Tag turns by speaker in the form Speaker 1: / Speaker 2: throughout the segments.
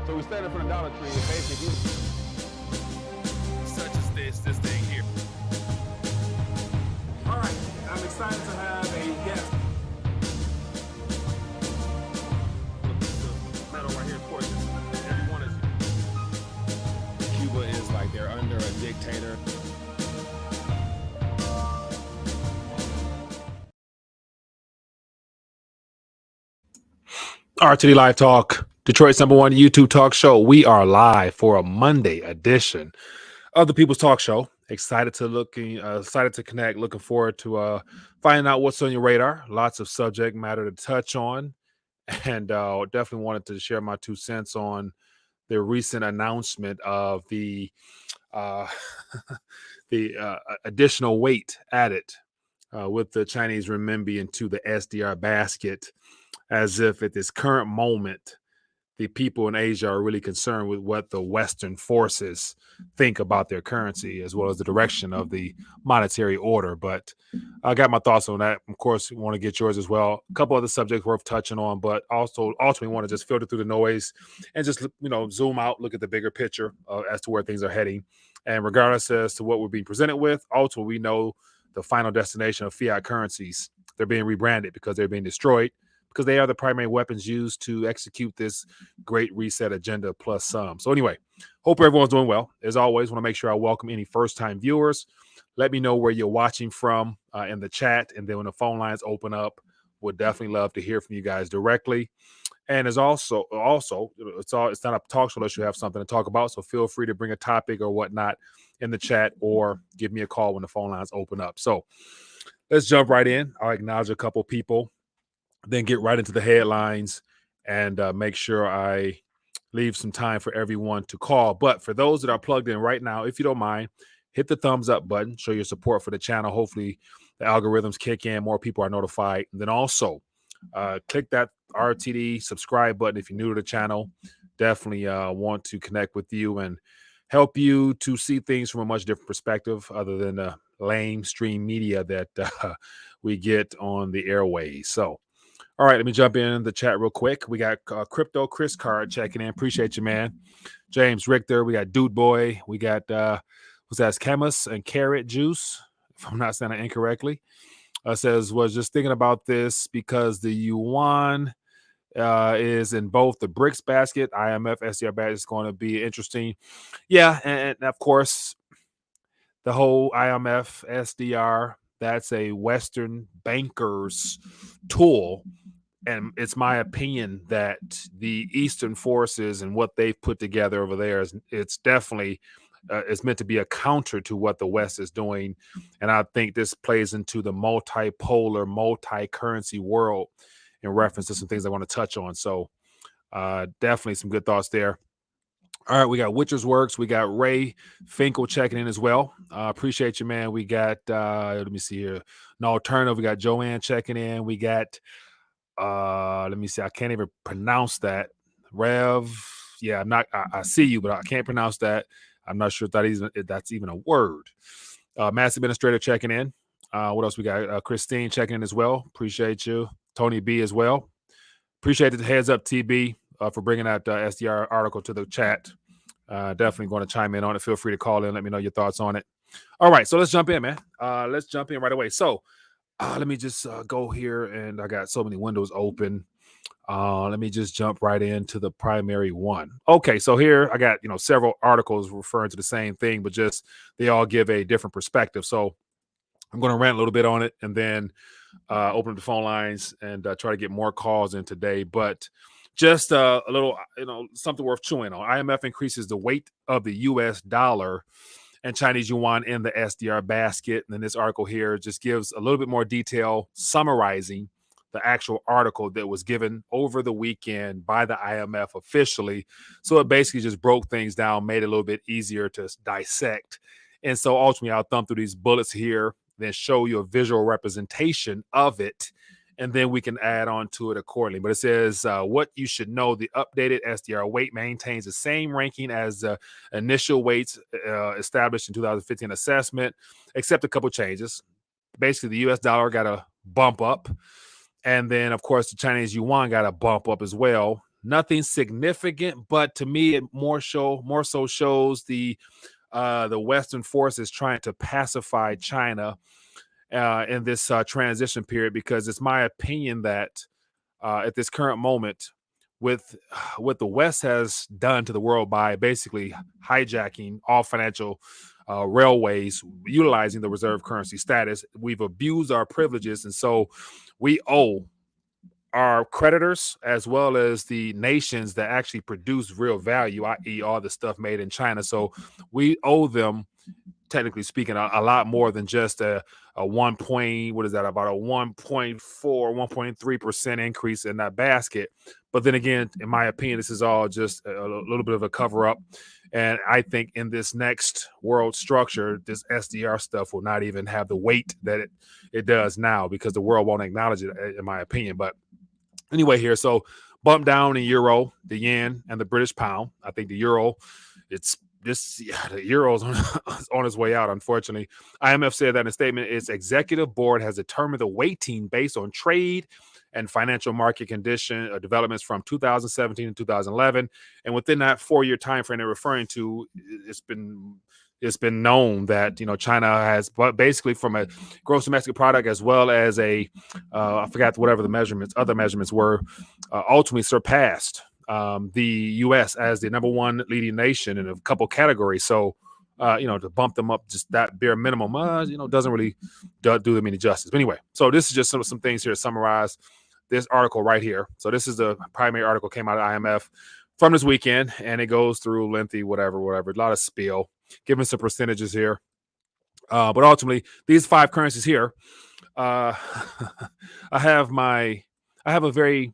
Speaker 1: So we stand in front of Dollar Tree and basically
Speaker 2: such as this thing here.
Speaker 3: All right, I'm excited to have a guest.
Speaker 2: Metal right here, of course. Everyone is.
Speaker 1: Cuba is like they're under a dictator.
Speaker 4: RTD Live Talk, Detroit's #1 YouTube talk show. We are live for a Monday edition of the People's Talk Show. Excited to connect. Looking forward to finding out what's on your radar. Lots of subject matter to touch on, and definitely wanted to share my 2 cents on the recent announcement of the additional weight added with the Chinese renminbi into the SDR basket, as if at this current moment, the people in Asia are really concerned with what the Western forces think about their currency, as well as the direction of the monetary order. But I got my thoughts on that. Of course, we want to get yours as well. A couple other subjects worth touching on, but also ultimately want to just filter through the noise and just, zoom out, look at the bigger picture as to where things are heading. And regardless as to what we're being presented with, ultimately we know the final destination of fiat currencies. They're being rebranded because they're being destroyed, because they are the primary weapons used to execute this great reset agenda plus some. So anyway, hope everyone's doing well. As always, want to make sure I welcome any first-time viewers. Let me know where you're watching from in the chat, and then when the phone lines open up, would definitely love to hear from you guys directly. And as also, it's not a talk show unless you have something to talk about. So feel free to bring a topic or whatnot in the chat, or give me a call when the phone lines open up. So let's jump right in. I'll acknowledge a couple people, then get right into the headlines, and make sure I leave some time for everyone to call. But for those that are plugged in right now, if you don't mind, hit the thumbs up button, show your support for the channel. Hopefully the algorithms kick in, more people are notified. And then also click that RTD subscribe button if you're new to the channel. Definitely want to connect with you and help you to see things from a much different perspective other than the lame stream media that we get on the airways. So all right, let me jump in the chat real quick. We got Crypto Chris Card checking in. Appreciate you, man. James Richter. We got Dude Boy. We got, what's that? Camus and Carrot Juice, if I'm not saying it incorrectly. Says, was just thinking about this because the Yuan is in both the BRICS basket. IMF SDR basket is going to be interesting. Yeah, and of course, the whole IMF SDR, that's a Western banker's tool. And it's my opinion that the Eastern forces and what they've put together over there it's definitely it's meant to be a counter to what the West is doing. And I think this plays into the multipolar, multi-currency world in reference to some things I want to touch on. So definitely some good thoughts there. All right, we got Witcher's Works. We got Ray Finkel checking in as well. Appreciate you, man. We got, let me see here, an alternative. We got Joanne checking in. We got, let me see, I can't even pronounce that. Rev, yeah, I see you, but I can't pronounce that. I'm not sure if that's even a word. Mass Administrator checking in. What else we got? Christine checking in as well. Appreciate you. Tony B as well. Appreciate the heads up, TB. For bringing that SDR article to the chat. Definitely going to chime in on it. Feel free to call in. Let me know your thoughts on it. All right, so let's jump in, man. Let's jump in right away. So let me just go here, and I got so many windows open. Let me just jump right into the primary one. Okay, so here I got several articles referring to the same thing, but just they all give a different perspective. So I'm going to rant a little bit on it, and then open up the phone lines and try to get more calls in today. But just a little, something worth chewing on. IMF increases the weight of the U.S. dollar and Chinese yuan in the SDR basket. And then this article here just gives a little bit more detail summarizing the actual article that was given over the weekend by the IMF officially. So it basically just broke things down, made it a little bit easier to dissect. And so ultimately, I'll thumb through these bullets here, then show you a visual representation of it, and then we can add on to it accordingly. But it says what you should know: the updated SDR weight maintains the same ranking as the initial weights established in 2015 assessment, except a couple changes. Basically, the U.S. dollar got a bump up, and then, of course, the Chinese yuan got a bump up as well. Nothing significant, but to me, it more so shows the Western forces trying to pacify China in this transition period, because it's my opinion that at this current moment, with what the West has done to the world by basically hijacking all financial railways, utilizing the reserve currency status, we've abused our privileges, and so we owe our creditors as well as the nations that actually produce real value, i.e., all the stuff made in China. So we owe them, technically speaking, a lot more than just a 1 point, what is that, about a 1.4, 1.3% increase in that basket. But then again, in my opinion, this is all just a little bit of a cover up. And I think in this next world structure, this SDR stuff will not even have the weight that it does now, because the world won't acknowledge it, in my opinion. But anyway, here, so bump down in euro, the yen, and the British pound. I think the euro, the euro's on its way out, unfortunately. IMF said that in a statement, its executive board has determined the weighting based on trade and financial market condition developments from 2017 and 2011, and within that 4-year time frame they're referring to, it's been known that China has, but basically from a gross domestic product as well as a I forgot whatever the other measurements were, ultimately surpassed the U.S. as the number one leading nation in a couple categories. So to bump them up just that bare minimum, doesn't really do them any justice. But anyway, so this is just some things here to summarize this article right here. So this is the primary article, came out of IMF from this weekend, and it goes through lengthy whatever, a lot of spiel, giving some percentages here. But ultimately, these 5 currencies here, I have a very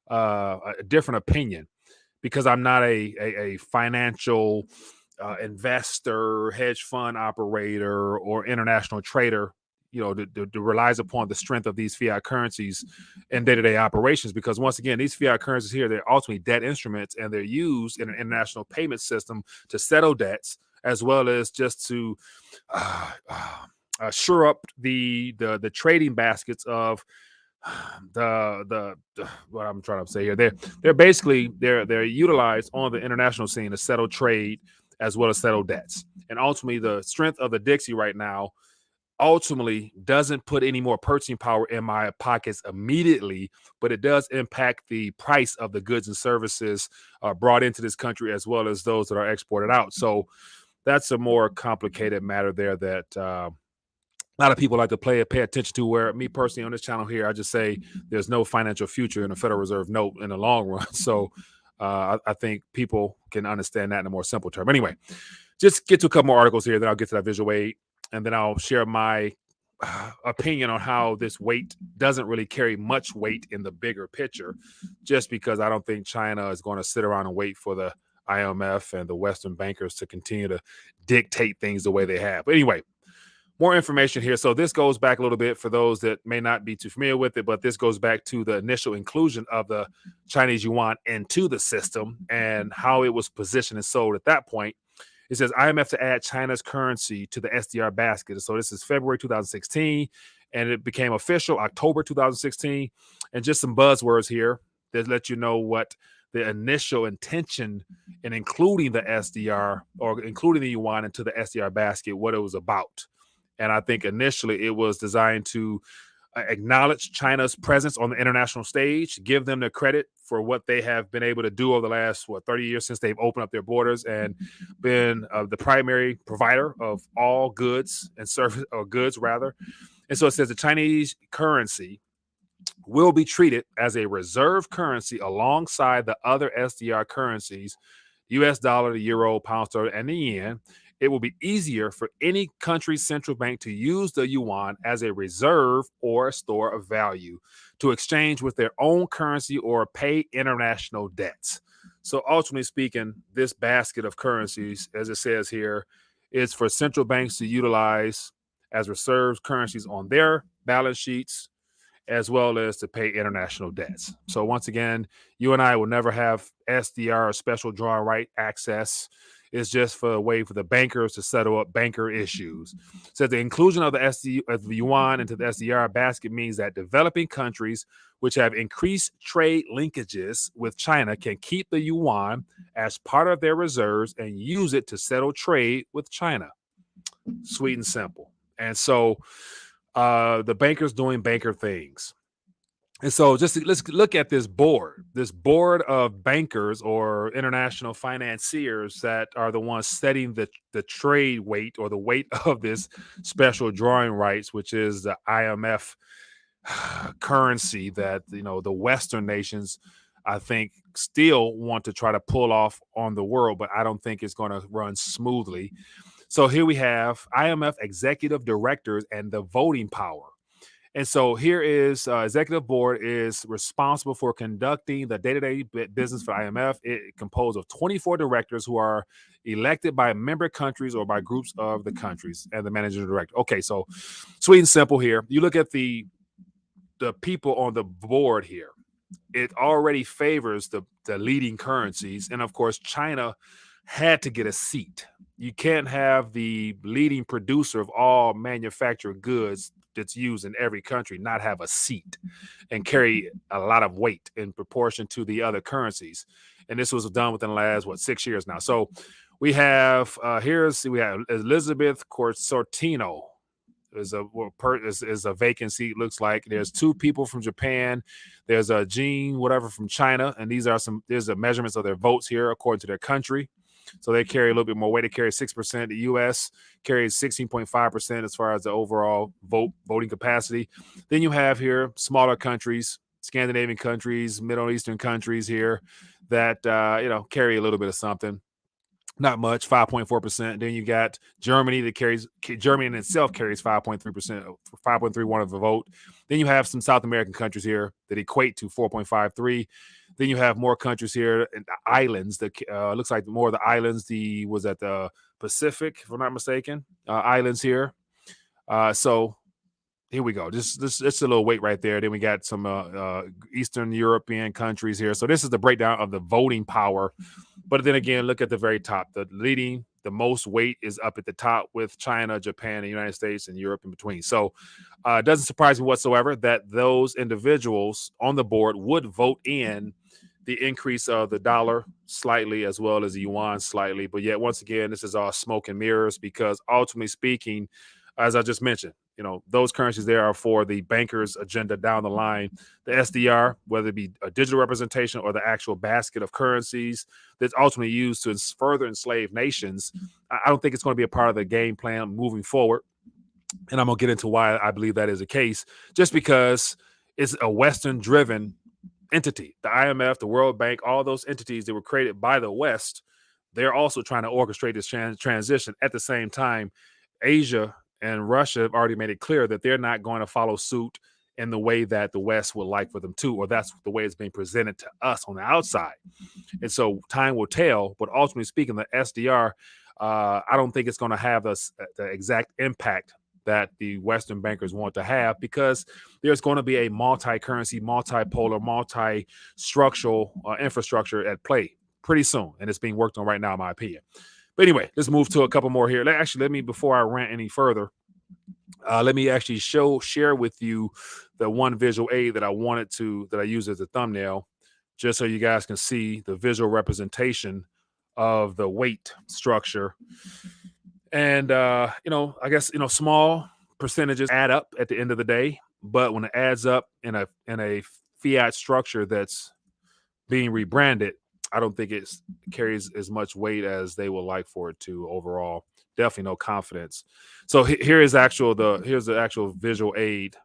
Speaker 4: a different opinion, because I'm not a financial investor, hedge fund operator, or international trader, that relies upon the strength of these fiat currencies in day-to-day operations. Because once again, these fiat currencies here, they're ultimately debt instruments, and they're used in an international payment system to settle debts, as well as just to shore up the trading baskets of the what I'm trying to say here. They're basically they're utilized on the international scene to settle trade as well as settle debts. And ultimately, the strength of the Dixie right now ultimately doesn't put any more purchasing power in my pockets immediately, but it does impact the price of the goods and services brought into this country, as well as those that are exported out. So that's a more complicated matter there that a lot of people like to pay attention to, where me personally on this channel here, I just say there's no financial future in the Federal Reserve note in the long run. So I think people can understand that in a more simple term. Anyway, just get to a couple more articles here, then I'll get to that visual aid, and then I'll share my opinion on how this weight doesn't really carry much weight in the bigger picture, just because I don't think China is going to sit around and wait for the IMF and the Western bankers to continue to dictate things the way they have. But anyway, more information here. So this goes back a little bit for those that may not be too familiar with it, but this goes back to the initial inclusion of the Chinese yuan into the system and how it was positioned and sold at that point. It says IMF to add China's currency to the SDR basket. So this is February 2016, and it became official October 2016. And just some buzzwords here that let you know what the initial intention in including the SDR, or including the yuan into the SDR basket, what it was about. And I think initially it was designed to acknowledge China's presence on the international stage, give them the credit for what they have been able to do over the last 30 years since they've opened up their borders and been the primary provider of all goods and service, or goods rather. And so it says the Chinese currency will be treated as a reserve currency alongside the other SDR currencies, US dollar, the euro, pound sterling, and the yen. It will be easier for any country's central bank to use the yuan as a reserve or a store of value to exchange with their own currency or pay international debts. So ultimately speaking, this basket of currencies, as it says here, is for central banks to utilize as reserve currencies on their balance sheets, as well as to pay international debts. So once again, you and I will never have SDR or special drawing right access It's just for a way for the bankers to settle up banker issues. So the inclusion of the yuan into the SDR basket means that developing countries which have increased trade linkages with China can keep the yuan as part of their reserves and use it to settle trade with China. Sweet and simple. And so the bankers doing banker things. And so let's look at this board of bankers or international financiers that are the ones setting the trade weight or the weight of this special drawing rights, which is the IMF currency that, the Western nations, I think, still want to try to pull off on the world, but I don't think it's going to run smoothly. So here we have IMF executive directors and the voting power. And so here is executive board is responsible for conducting the day-to-day business for IMF. It composed of 24 directors who are elected by member countries or by groups of the countries and the managing director. Okay, so sweet and simple here. You look at the people on the board here. It already favors the leading currencies. And of course, China had to get a seat. You can't have the leading producer of all manufactured goods that's used in every country not have a seat and carry a lot of weight in proportion to the other currencies. And this was done within the last 6 years now. So we have we have Elizabeth Corsortino is a vacancy. It looks like there's 2 people from Japan. There's a Jean whatever from China, and there's the measurements of their votes here according to their country. So they carry a little bit more weight. They carry 6%. The U.S. carries 16.5% as far as the overall voting capacity. Then you have here smaller countries, Scandinavian countries, Middle Eastern countries here that carry a little bit of something. Not much, 5.4%. Then you got Germany Germany in itself carries 5.3%, 5.31 of the vote. Then you have some South American countries here that equate to 4.53. Then you have more countries here in the islands that looks like more of the islands. Was at the Pacific, if I'm not mistaken, islands here. So here we go. Just a little weight right there. Then we got some Eastern European countries here. So this is the breakdown of the voting power. But then again, look at the very top. The most weight is up at the top with China, Japan, the United States, and Europe in between. So it doesn't surprise me whatsoever that those individuals on the board would vote in the increase of the dollar slightly as well as the yuan slightly. But yet, once again, this is all smoke and mirrors because ultimately speaking, as I just mentioned, those currencies there are for the bankers' agenda down the line. The SDR, whether it be a digital representation or the actual basket of currencies that's ultimately used to further enslave nations, I don't think it's going to be a part of the game plan moving forward. And I'm going to get into why I believe that is the case, just because it's a Western-driven entity. The IMF, the World Bank, all those entities that were created by the West, they're also trying to orchestrate this transition. At the same time, Asia and Russia have already made it clear that they're not going to follow suit in the way that the West would like for them to, or that's the way it's being presented to us on the outside. And so time will tell, but ultimately speaking, the SDR, I don't think it's going to have the exact impact that the Western bankers want to have, because there's going to be a multi-currency, multipolar, multi-structural infrastructure at play pretty soon. And it's being worked on right now, in my opinion. But anyway, let's move to a couple more here. Before I rant any further, let me actually share with you the one visual aid that I use as a thumbnail, just so you guys can see the visual representation of the weight structure. And, I guess, small percentages add up at the end of the day, but when it adds up in a fiat structure that's being rebranded, I don't think it carries as much weight as they would like for it to overall. Definitely no confidence. So here's the actual visual aid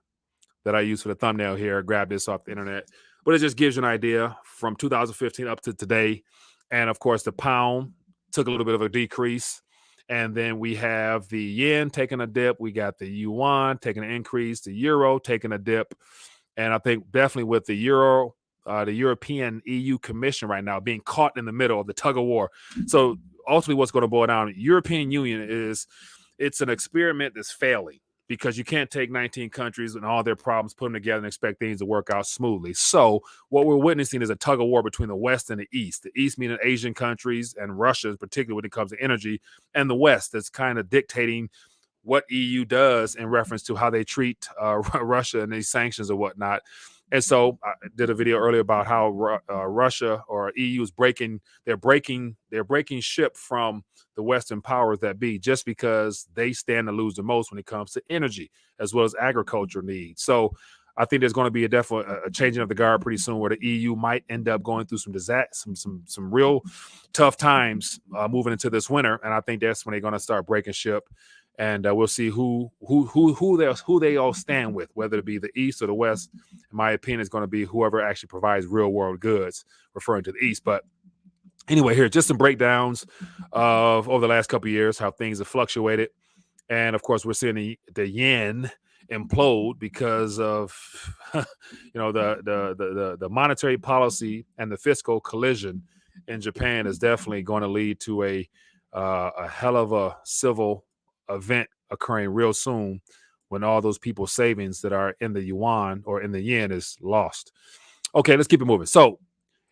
Speaker 4: that I use for the thumbnail here. I grabbed this off the internet, but it just gives you an idea from 2015 up to today. And of course, the pound took a little bit of a decrease. And then we have the yen taking a dip. We got the yuan taking an increase, the euro taking a dip. And I think definitely with the euro, the European EU Commission right now being caught in the middle of the tug of war. So ultimately what's going to boil down, European Union it's an experiment that's failing. because you can't take 19 countries and all their problems, put them together and expect things to work out smoothly. So what we're witnessing is a tug of war between the West and the East. The East meaning Asian countries and Russia, particularly when it comes to energy, and the West that's kind of dictating what EU does in reference to how they treat Russia and these sanctions or whatnot. And so I did a video earlier about how Russia or EU is breaking ship from the Western powers that be, just because they stand to lose the most when it comes to energy as well as agriculture needs. So I think there's going to be a changing of the guard pretty soon, where the EU might end up going through some real tough times moving into this winter, and I think that's when they're going to start breaking ship. And we'll see who they all stand with, whether it be the East or the West. In my opinion, it's going to be whoever actually provides real world goods, referring to the East. But anyway, here, just some breakdowns of over the last couple of years, how things have fluctuated. And of course, we're seeing the yen implode because of the monetary policy and the fiscal collision in Japan is definitely going to lead to a hell of a civil event occurring real soon, when all those people's savings that are in the yuan or in the yen is lost. Okay, let's keep it moving. So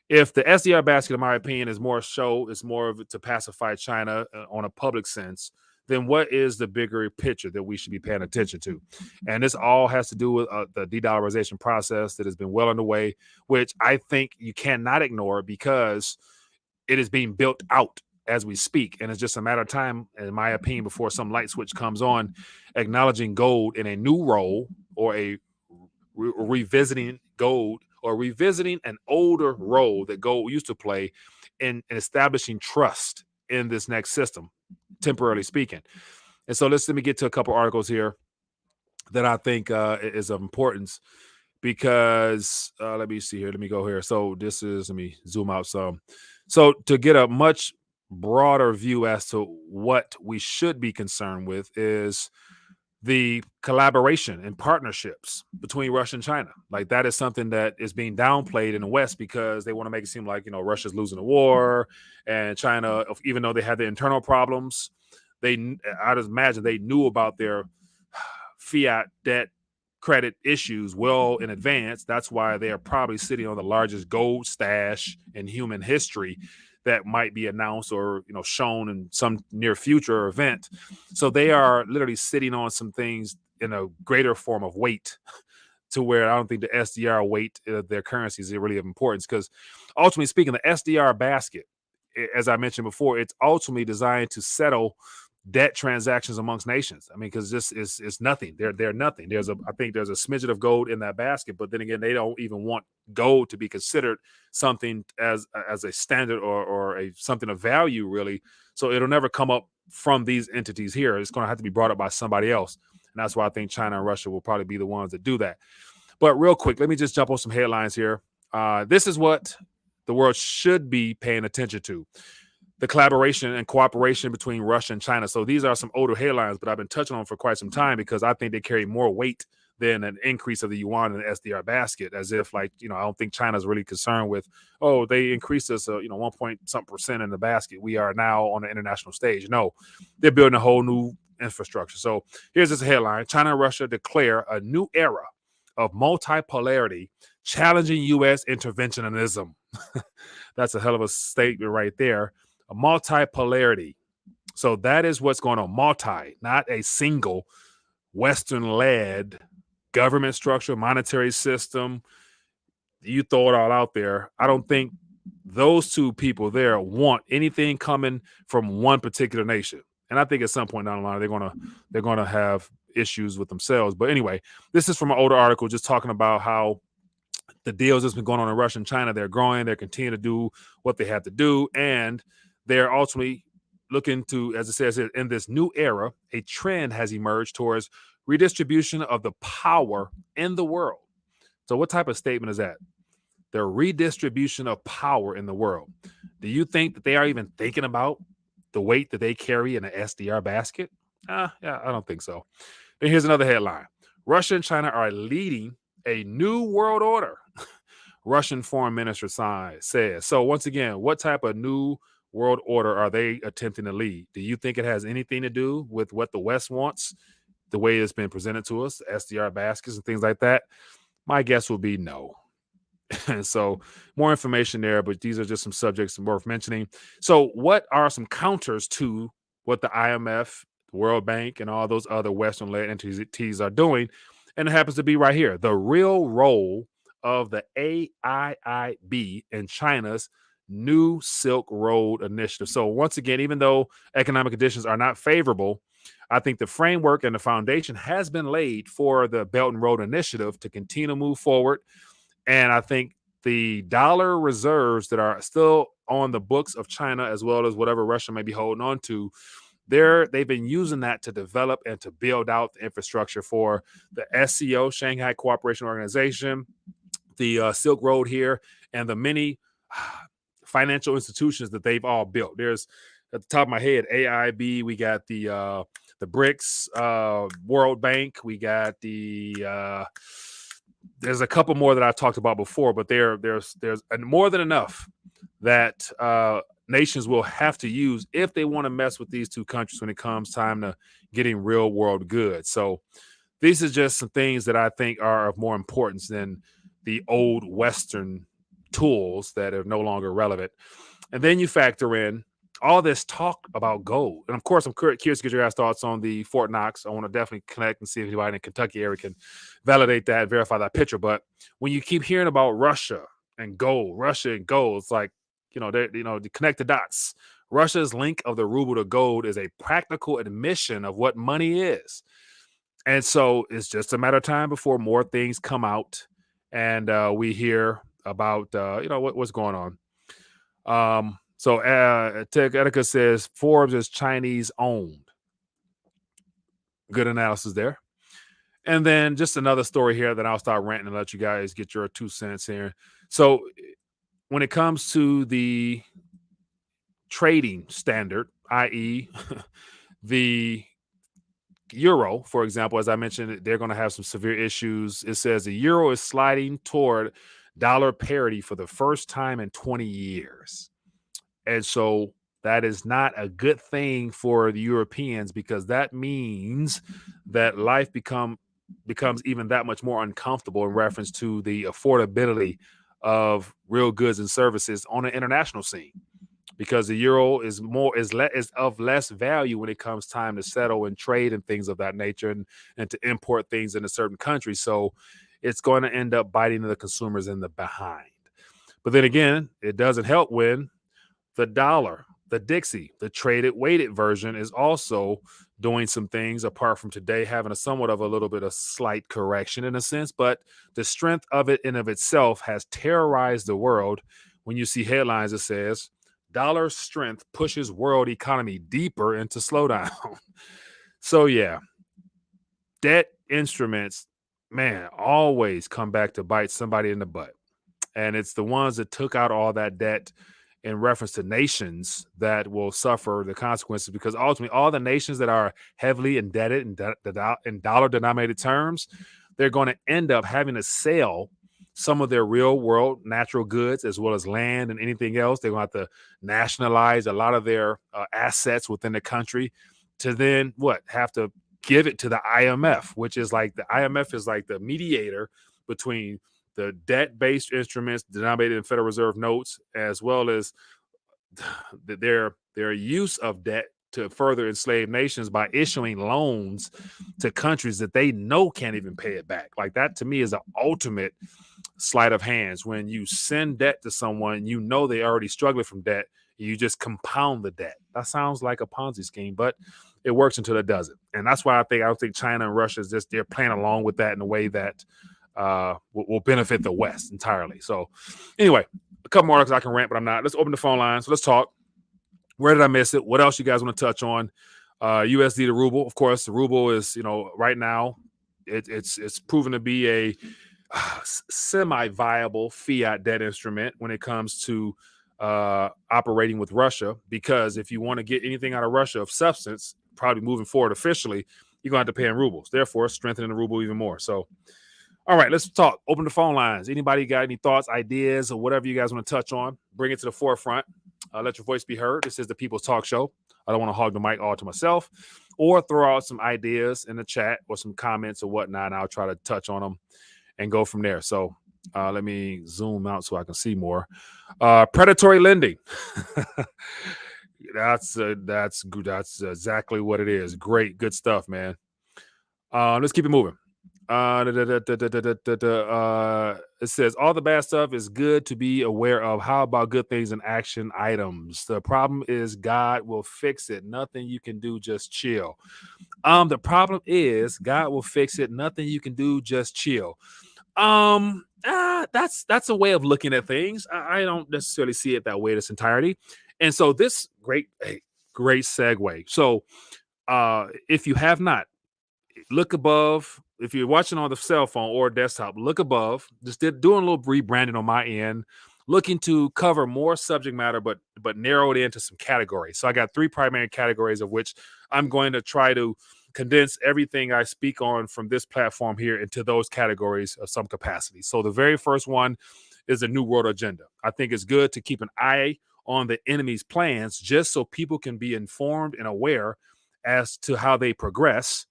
Speaker 4: if the SDR basket, in my opinion, is more of to pacify China on a public sense, then what is the bigger picture that we should be paying attention to? And this all has to do with the de-dollarization process that has been well underway, which I think you cannot ignore, because it is being built out as we speak. And it's just a matter of time, in my opinion, before some light switch comes on, acknowledging gold in a new role, or a revisiting gold, or revisiting an older role that gold used to play in establishing trust in this next system, temporarily speaking. And so let me get to a couple articles here that I think is of importance, because let me see here. Let me go here. So let me zoom out some. So to get a much broader view as to what we should be concerned with is the collaboration and partnerships between Russia and China. Like, that is something that is being downplayed in the West, because they want to make it seem like, Russia's losing the war, and China, even though they have the internal problems, I just imagine they knew about their fiat debt credit issues well in advance. That's why they are probably sitting on the largest gold stash in human history that might be announced or shown in some near future event. So they are literally sitting on some things in a greater form of weight, to where I don't think the SDR weight of their currencies is really of importance, because ultimately speaking, the SDR basket, as I mentioned before, it's ultimately designed to settle debt transactions amongst nations. I mean, because this is nothing. They're nothing. I think there's a smidget of gold in that basket, but then again, they don't even want gold to be considered something as a standard or a something of value, really. So it'll never come up from these entities here. It's going to have to be brought up by somebody else, and that's why I think China and Russia will probably be the ones that do that. But real quick, let me just jump on some headlines here. This is what the world should be paying attention to: the collaboration and cooperation between Russia and China. So these are some older headlines, but I've been touching on for quite some time, because I think they carry more weight than an increase of the yuan in the SDR basket, as if I don't think China's really concerned with, they increased us, 1 point something percent in the basket. We are now on the international stage. No, they're building a whole new infrastructure. So here's this headline: China and Russia declare a new era of multipolarity, challenging U.S. interventionism. That's a hell of a statement right there. A multipolarity. So that is what's going on. Multi, not a single Western-led government structure, monetary system. You throw it all out there. I don't think those two people there want anything coming from one particular nation. And I think at some point down the line, they're gonna have issues with themselves. But anyway, this is from an older article just talking about how the deals that's been going on in Russia and China, they're growing, they're continuing to do what they have to do, and they're ultimately looking to, as it says here, in this new era, a trend has emerged towards redistribution of the power in the world. So what type of statement is that? The redistribution of power in the world. Do you think that they are even thinking about the weight that they carry in an SDR basket? Yeah, I don't think so. Then here's another headline: Russia and China are leading a new world order. Russian foreign minister says. So once again, what type of new world order are they attempting to lead? Do you think it has anything to do with what the West wants? the way it's been presented to us, SDR baskets and things like that? My guess would be no. And so more information there, but these are just some subjects worth mentioning. So what are some counters to what the IMF, the World Bank, and all those other Western-led entities are doing? And it happens to be right here, the real role of the AIIB in China's New Silk Road Initiative. So once again, even though economic conditions are not favorable, I think the framework and the foundation has been laid for the Belt and Road Initiative to continue to move forward. And I think the dollar reserves that are still on the books of China, as well as whatever Russia may be holding on to, they've been using that to develop and to build out the infrastructure for the SCO, Shanghai Cooperation Organization, the Silk Road here, and the many financial institutions that they've all built. There's, at the top of my head, AIB, we got the BRICS, World Bank, we got the there's a couple more that I've talked about before, but there's more than enough that nations will have to use if they want to mess with these two countries when it comes time to getting real world goods. So these are just some things that I think are of more importance than the old Western tools that are no longer relevant. And then you factor in all this talk about gold. And of course, I'm curious to get your guys' thoughts on the Fort Knox. I want to definitely connect and see if anybody in the Kentucky area can validate that, verify that picture. But when you keep hearing about Russia and gold, it's like, to connect the dots. Russia's link of the ruble to gold is a practical admission of what money is. And so it's just a matter of time before more things come out and we hear about, what's going on. So Tech Etika says Forbes is Chinese owned. Good analysis there. And then just another story here that I'll start ranting and let you guys get your 2 cents here. So when it comes to the trading standard, i.e. the euro, for example, as I mentioned, they're going to have some severe issues. It says the euro is sliding toward dollar parity for the first time in 20 years. And so that is not a good thing for the Europeans, because that means that life becomes even that much more uncomfortable in reference to the affordability of real goods and services on an international scene, because the euro is of less value when it comes time to settle and trade and things of that nature, and to import things into certain countries. So it's going to end up biting the consumers in the behind. But then again, it doesn't help when the dollar, the Dixie, the traded weighted version, is also doing some things apart from today having a little bit of slight correction in a sense. But the strength of it in of itself has terrorized the world. When you see headlines that says dollar strength pushes world economy deeper into slowdown. So yeah, debt instruments, man, always come back to bite somebody in the butt. And it's the ones that took out all that debt in reference to nations that will suffer the consequences, because ultimately all the nations that are heavily indebted in dollar-denominated terms, they're going to end up having to sell some of their real-world natural goods as well as land and anything else. They're going to have to nationalize a lot of their assets within the country to then have to give it to the IMF, which is like the IMF is like the mediator between the debt-based instruments denominated in Federal Reserve notes, as well as their use of debt to further enslave nations by issuing loans to countries that they know can't even pay it back. Like that, to me, is an ultimate sleight of hands. When you send debt to someone, you know they're already struggling from debt, you just compound the debt. That sounds like a Ponzi scheme, but it works until it doesn't. And that's why I don't think China and Russia they're playing along with that in a way that will benefit the West entirely. So anyway, a couple more articles I can rant, but I'm not. Let's open the phone line. So let's talk. Where did I miss it? What else you guys want to touch on? USD to ruble. Of course, the ruble is, right now, it's proven to be a semi-viable fiat debt instrument when it comes to operating with Russia, because if you want to get anything out of Russia of substance, probably moving forward officially, you're going to have to pay in rubles, therefore strengthening the ruble even more. So all right, let's talk. Open the phone lines. Anybody got any thoughts, ideas, or whatever you guys want to touch on? Bring it to the forefront. Let your voice be heard. This is the People's Talk Show. I don't want to hog the mic all to myself, or throw out some ideas in the chat or some comments or whatnot, and I'll try to touch on them and go from there. So let me zoom out so I can see more. Predatory lending. That's exactly what it is. Great, good stuff, man. Let's keep it moving. It says all the bad stuff is good to be aware of. How about good things and action items? The problem is God will fix it. Nothing you can do, just chill. The problem is God will fix it. Nothing you can do, just chill. That's a way of looking at things. I don't necessarily see it that way in its entirety. And so this great segue. So if you have not, look above. If you're watching on the cell phone or desktop, look above. Just doing a little rebranding on my end, looking to cover more subject matter, but narrow it into some categories. So I got 3 primary categories, of which I'm going to try to condense everything I speak on from this platform here into those categories of some capacity. So the very first one is a New World Agenda. I think it's good to keep an eye on the enemy's plans just so people can be informed and aware as to how they progress.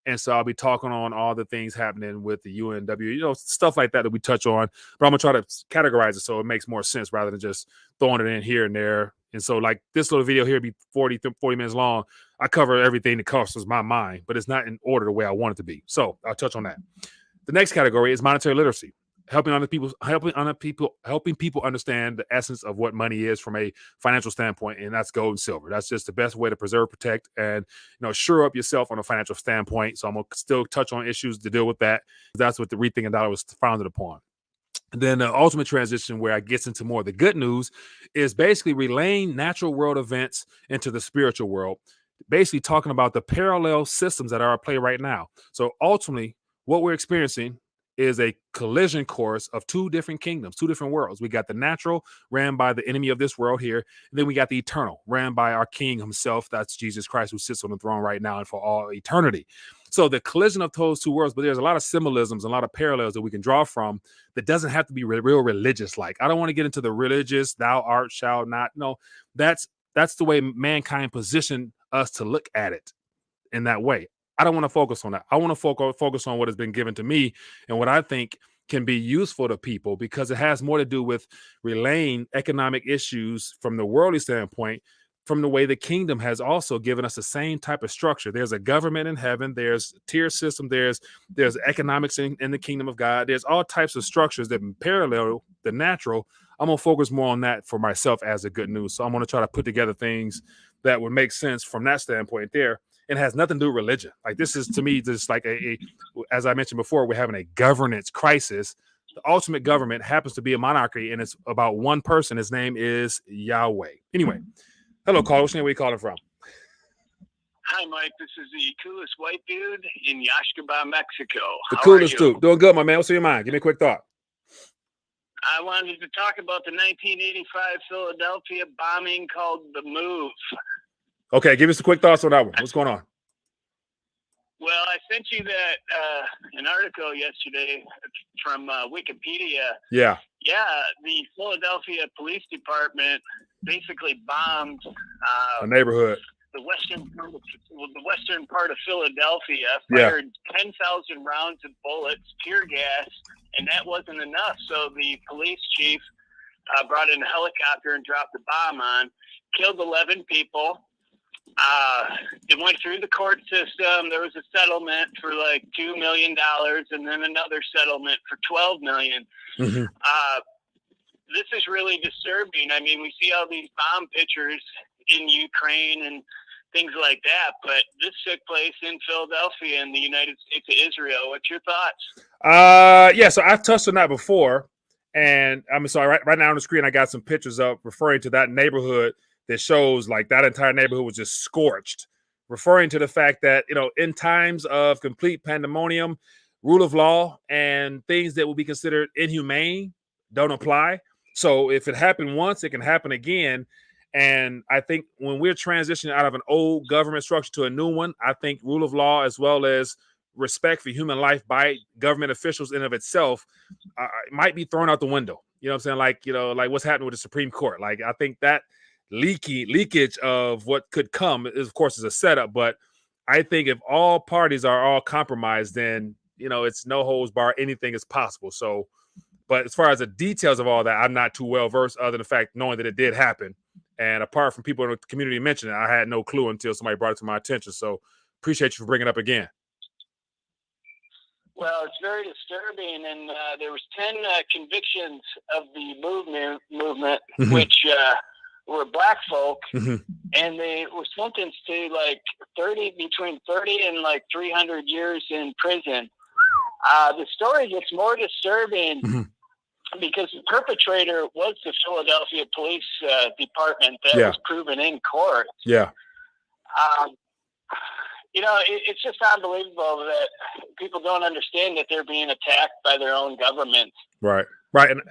Speaker 4: And so I'll be talking on all the things happening with the UNW, stuff like that we touch on. But I'm going to try to categorize it so it makes more sense rather than just throwing it in here and there. And so like this little video here be 40 minutes long. I cover everything that crosses my mind, but it's not in order the way I want it to be. So I'll touch on that. The next category is monetary literacy. Helping people understand the essence of what money is from a financial standpoint, and that's gold and silver. That's just the best way to preserve, protect, and shore up yourself on a financial standpoint. So I'm gonna still touch on issues to deal with that. That's what the Rethinking Dollar was founded upon. And then the ultimate transition, where I gets into more of the good news, is basically relaying natural world events into the spiritual world. Basically talking about the parallel systems that are at play right now. So ultimately, what we're experiencing is a collision course of 2 different kingdoms, 2 different worlds. We got the natural, ran by the enemy of this world here, and then we got the eternal, ran by our King himself. That's Jesus Christ, who sits on the throne right now and for all eternity. So the collision of those 2 worlds, but there's a lot of symbolisms, a lot of parallels that we can draw from that doesn't have to be real religious. Like, I don't want to get into the religious, thou art, shall not. No, that's the way mankind positioned us to look at it in that way. I don't want to focus on that. I want to focus on what has been given to me and what I think can be useful to people, because it has more to do with relaying economic issues from the worldly standpoint, from the way the kingdom has also given us the same type of structure. There's a government in heaven. There's a tier system. There's economics in the kingdom of God. There's all types of structures that parallel the natural. I'm going to focus more on that for myself as a good news. So I'm going to try to put together things that would make sense from that standpoint there. It has nothing to do with religion. Like, this is, to me, just like as I mentioned before, we're having a governance crisis. The ultimate government happens to be a monarchy, and it's about one person. His name is Yahweh. Anyway, hello, caller. What's your name? Where you calling from?
Speaker 5: Hi, Mike. This is the coolest white dude in Yashkaba, Mexico.
Speaker 4: The coolest dude. Doing good, my man. What's on your mind? Give me a quick thought.
Speaker 5: I wanted to talk about the 1985 Philadelphia bombing called The Move.
Speaker 4: Okay, give us a quick thoughts on that one. What's going on?
Speaker 5: Well, I sent you that an article yesterday from Wikipedia.
Speaker 4: Yeah.
Speaker 5: Yeah, the Philadelphia Police Department basically bombed
Speaker 4: a neighborhood.
Speaker 5: The western part of Philadelphia, fired 10,000 rounds of bullets, tear gas, and that wasn't enough. So the police chief brought in a helicopter and dropped the bomb on, killed 11 people. It went through the court system. There was a settlement for like $2 million, and then another settlement for $12 million.
Speaker 4: Mm-hmm.
Speaker 5: This is really disturbing. I mean, we see all these bomb pictures in Ukraine and things like that, but this took place in Philadelphia in the United States of Israel. What's your thoughts?
Speaker 4: Yeah, so I've touched on that before, and I'm sorry, right now on the screen I got some pictures up referring to that neighborhood that shows like that entire neighborhood was just scorched, referring to the fact that, in times of complete pandemonium, rule of law and things that will be considered inhumane don't apply. So if it happened once, it can happen again. And I think when we're transitioning out of an old government structure to a new one, I think rule of law, as well as respect for human life by government officials in of itself, might be thrown out the window. You know what I'm saying? Like what's happening with the Supreme Court. Like, I think that leakage of what could come is, of course, is a setup. But I think if all parties are all compromised, then, it's no holds bar. Anything is possible. So, but as far as the details of all that, I'm not too well versed, other than the fact knowing that it did happen. And apart from people in the community mentioning it, I had no clue until somebody brought it to my attention. So appreciate you for bringing it up again.
Speaker 5: Well, it's very disturbing, and there was 10 convictions of the movement, which were black folk, and they were sentenced to between 30 and 300 years in prison. The story gets more disturbing because the perpetrator was the Philadelphia Police Department that was proven in court.
Speaker 4: Yeah.
Speaker 5: It's just unbelievable that people don't understand that they're being attacked by their own government.
Speaker 4: Right. And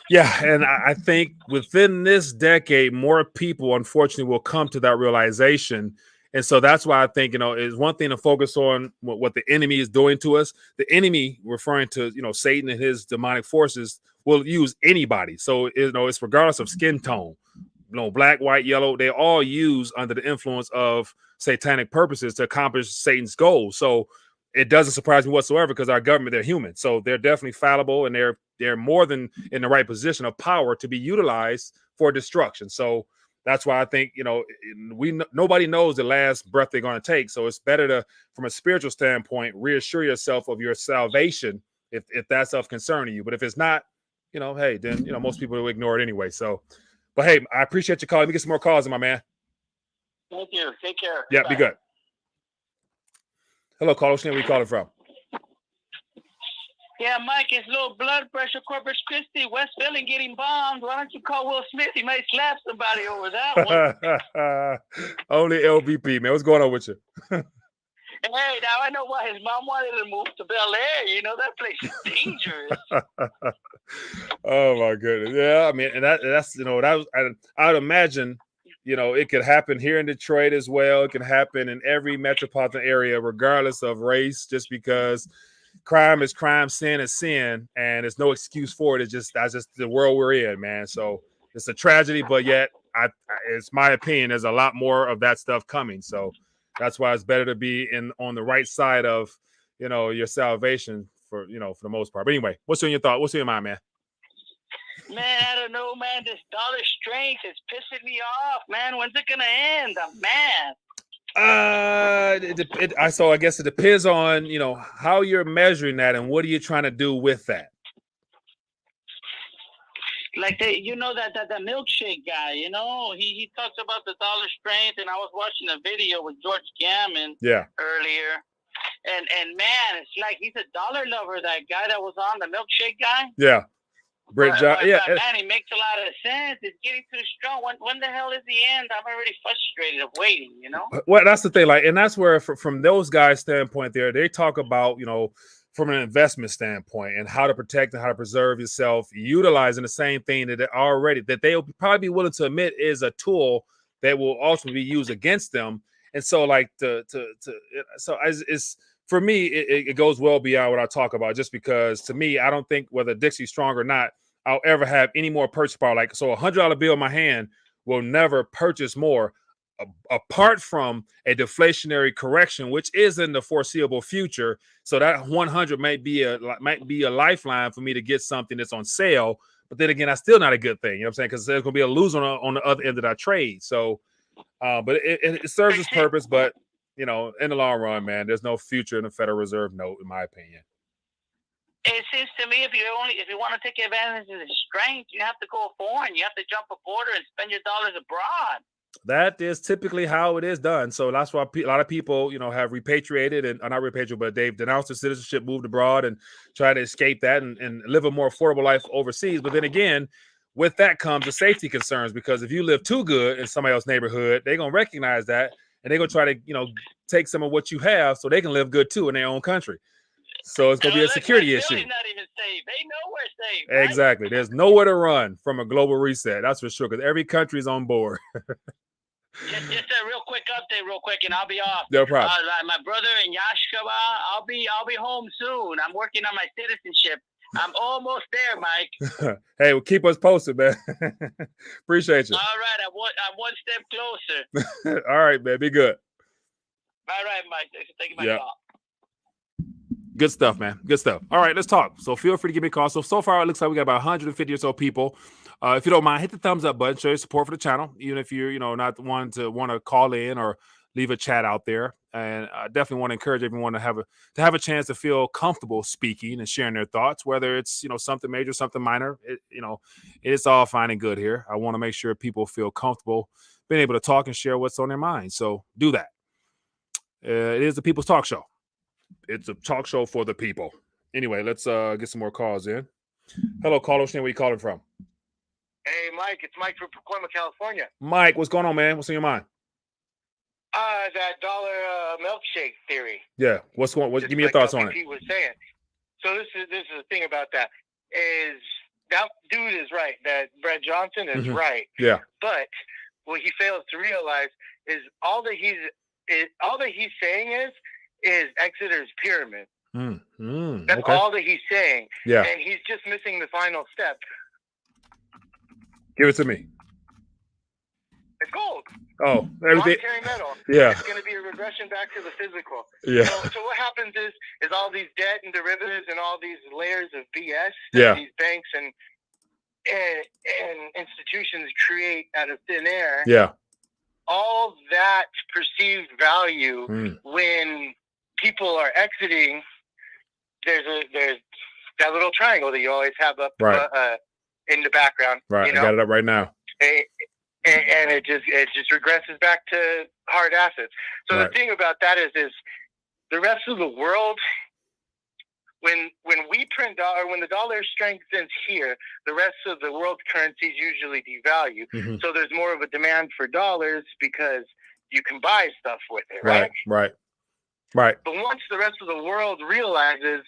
Speaker 4: and I think within this decade, more people, unfortunately, will come to that realization. And so that's why I think, it's one thing to focus on what the enemy is doing to us. The enemy, referring to, Satan and his demonic forces, will use anybody. So, it's regardless of skin tone, black, white, yellow, they all use under the influence of satanic purposes to accomplish Satan's goals. So it doesn't surprise me whatsoever, because our government, they're human. So they're definitely fallible, and they're more than in the right position of power to be utilized for destruction. So that's why I think, nobody knows the last breath they're going to take. So it's better to, from a spiritual standpoint, reassure yourself of your salvation if that's of concern to you. But if it's not, hey, then, most people will ignore it anyway. So, but hey, I appreciate you calling. Let me get some more calls in, my man.
Speaker 5: Thank you. Take care.
Speaker 4: Yeah,
Speaker 5: Bye.
Speaker 4: be good. Hello, caller. Where are you calling from?
Speaker 6: Yeah, Mike, it's low blood pressure, Corpus Christi, West Philly getting bombed. Why don't you call Will Smith? He might slap somebody over that one.
Speaker 4: Only LVP, man. What's going on with you?
Speaker 6: Hey, now I know why his mom wanted to move to Bel Air. That place is dangerous.
Speaker 4: Oh my goodness. Yeah, I mean, and that's I would imagine, it could happen here in Detroit as well. It can happen in every metropolitan area, regardless of race, just because crime is crime, sin is sin, and there's no excuse for it. That's just the world we're in, man. So it's a tragedy, but yet it's my opinion, there's a lot more of that stuff coming. So that's why it's better to be on the right side of, your salvation for the most part. But anyway, what's in your thought? What's in your mind, man?
Speaker 6: Man, I don't know, man. This dollar strength is pissing me off, man. When's it gonna end? I'm mad.
Speaker 4: So I guess it depends on, how you're measuring that and what are you trying to do with that.
Speaker 6: Like that milkshake guy, he talks about the dollar strength, and I was watching a video with George Gammon earlier, and man, it's like he's a dollar lover. That guy that was on the milkshake guy.
Speaker 4: Yeah. Brett John,
Speaker 6: man, he makes a lot of sense. It's getting too strong. When the hell is the end? I'm already frustrated of waiting,
Speaker 4: Well, that's the thing. And that's where, from those guys' standpoint there, they talk about, from an investment standpoint and how to protect and how to preserve yourself, utilizing the same thing that they'll probably be willing to admit is a tool that will ultimately be used against them. And so, it's for me, it goes well beyond what I talk about, just because to me, I don't think whether Dixie's strong or not, I'll ever have any more purchase power. So $100 bill in my hand will never purchase more, apart from a deflationary correction, which is in the foreseeable future. So that 100 might be a lifeline for me to get something that's on sale. But then again, that's still not a good thing. You know what I'm saying? Because there's going to be a loser on the other end of that trade. So, but it serves its purpose. But, in the long run, man, there's no future in the Federal Reserve note, in my opinion.
Speaker 6: It seems to me if you want to take advantage of the strength, you have to go foreign. You have to jump a border and spend your dollars abroad.
Speaker 4: That is typically how it is done. So that's why a lot of people, have repatriated and not repatriated, but they've denounced their citizenship, moved abroad, and try to escape that and live a more affordable life overseas. But then again, with that comes the safety concerns, because if you live too good in somebody else's neighborhood, they're going to recognize that, and they're going to try to, take some of what you have so they can live good too in their own country. So it's going to be a security issue.
Speaker 6: Not even safe. They know we're safe.
Speaker 4: Right? Exactly. There's nowhere to run from a global reset. That's for sure, because every country is on board.
Speaker 6: Just a real quick update, and I'll be off.
Speaker 4: No problem.
Speaker 6: My brother in Yashkaba, I'll be home soon. I'm working on my citizenship. I'm almost there, Mike.
Speaker 4: Hey, well, keep us posted, man. Appreciate you.
Speaker 6: All right, I'm one step closer.
Speaker 4: All right, man. Be good.
Speaker 6: All right, Mike. Thank you, my call.
Speaker 4: Good stuff, man. Good stuff. All right, let's talk. So feel free to give me a call. So far, it looks like we got about 150 or so people. If you don't mind, hit the thumbs up button. Show your support for the channel, even if you're, not the one to want to call in or leave a chat out there. And I definitely want to encourage everyone to have a chance to feel comfortable speaking and sharing their thoughts, whether it's something major, something minor. It's all fine and good here. I want to make sure people feel comfortable being able to talk and share what's on their mind. So do that. It is the People's Talk Show. It's a talk show for the people. Anyway, let's get some more calls in. Hello, caller. Where you calling from?
Speaker 7: Hey, Mike. It's Mike from Pacoima, California.
Speaker 4: Mike, what's going on, man? What's on your mind?
Speaker 7: That dollar milkshake theory.
Speaker 4: Yeah. Give me your thoughts on it.
Speaker 7: He was saying. So this is the thing about that is that dude is right. That Brett Johnson is right.
Speaker 4: Yeah.
Speaker 7: But what he fails to realize is all that he's saying is Exeter's pyramid. That's all that he's saying.
Speaker 4: Yeah.
Speaker 7: And he's just missing the final step.
Speaker 4: Give it to me.
Speaker 7: It's gold.
Speaker 4: Oh, everything.
Speaker 7: Monetary metal.
Speaker 4: Yeah.
Speaker 7: It's going to be a regression back to the physical.
Speaker 4: Yeah.
Speaker 7: So what happens is all these debt and derivatives and all these layers of BS
Speaker 4: that
Speaker 7: these banks and institutions create out of thin air.
Speaker 4: Yeah.
Speaker 7: All that perceived value when people are exiting, there's that little triangle that you always have up in the background.
Speaker 4: Right. I got it up right now.
Speaker 7: And it just regresses back to hard assets. So the thing about that is the rest of the world, when we print dollar, when the dollar strengthens here, the rest of the world's currencies usually devalue. So there's more of a demand for dollars because you can buy stuff with it, right?
Speaker 4: Right.
Speaker 7: But once the rest of the world realizes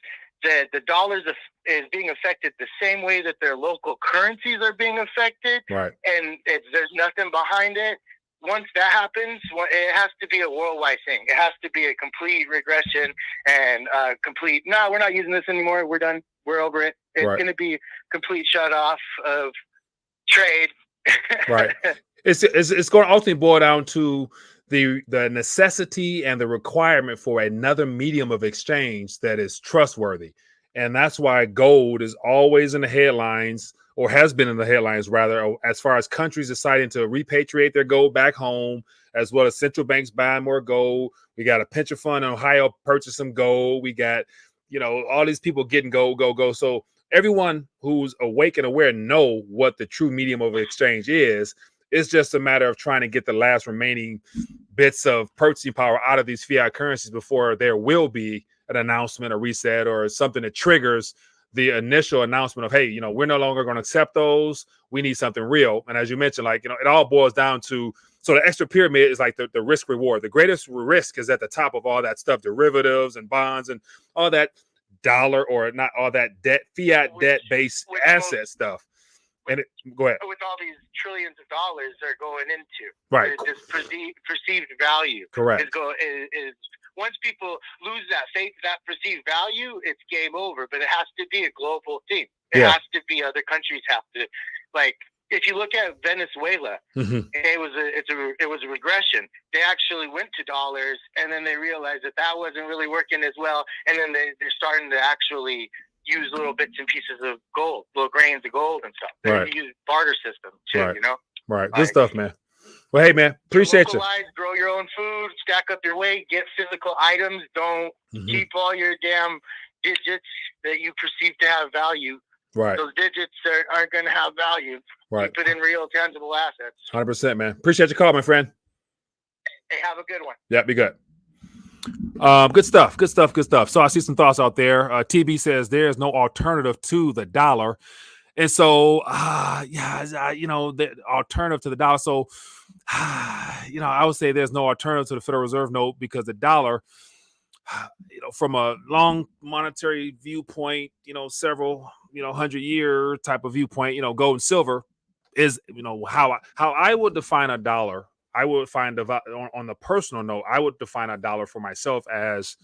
Speaker 7: that the dollars is being affected the same way that their local currencies are being affected, and there's nothing behind it, once that happens, it has to be a worldwide thing. It has to be a complete regression and complete, no, we're not using this anymore. We're done. We're over it. It's going to be complete shut off of trade.
Speaker 4: Right. It's going to ultimately boil down to the necessity and the requirement for another medium of exchange that is trustworthy. And that's why gold is always in the headlines, or has been in the headlines rather, as far as countries deciding to repatriate their gold back home, as well as central banks buying more gold. We got a pension fund in Ohio purchase some gold. We got, all these people getting gold. So everyone who's awake and aware know what the true medium of exchange is. It's just a matter of trying to get the last remaining bits of purchasing power out of these fiat currencies before there will be an announcement, a reset, or something that triggers the initial announcement of, hey, we're no longer going to accept those. We need something real. And as you mentioned, it all boils down to, so the extra pyramid is like the risk reward. The greatest risk is at the top of all that stuff, derivatives and bonds and all that dollar, or not all that debt, fiat debt-based asset stuff. And go ahead.
Speaker 7: With all these trillions of dollars they're going into,
Speaker 4: right?
Speaker 7: This perceived value,
Speaker 4: correct,
Speaker 7: is once people lose that faith, that perceived value, it's game over. But it has to be a global thing. It has to be other countries have to, like, if you look at Venezuela, it was a regression. They actually went to dollars, and then they realized that wasn't really working as well, and then they're starting to actually use little bits and pieces of gold, little grains of gold and stuff. They use barter system too,
Speaker 4: Right. Good stuff, man. Well, hey, man, appreciate you.
Speaker 7: Grow your own food, stack up your weight, get physical items. Don't keep all your damn digits that you perceive to have value.
Speaker 4: Right.
Speaker 7: Those digits aren't going to have value.
Speaker 4: Right.
Speaker 7: Keep it in real, tangible assets.
Speaker 4: 100%, man. Appreciate your call, my friend.
Speaker 7: Hey, have a good one.
Speaker 4: Yeah, be good. Good stuff. So I see some thoughts out there. TB says there's no alternative to the dollar. And so, the alternative to the dollar. So, I would say there's no alternative to the Federal Reserve note, because the dollar, from a long monetary viewpoint, several, 100-year type of viewpoint, gold and silver is, how I would define a dollar. I would find on the personal note, I would define a dollar for myself as,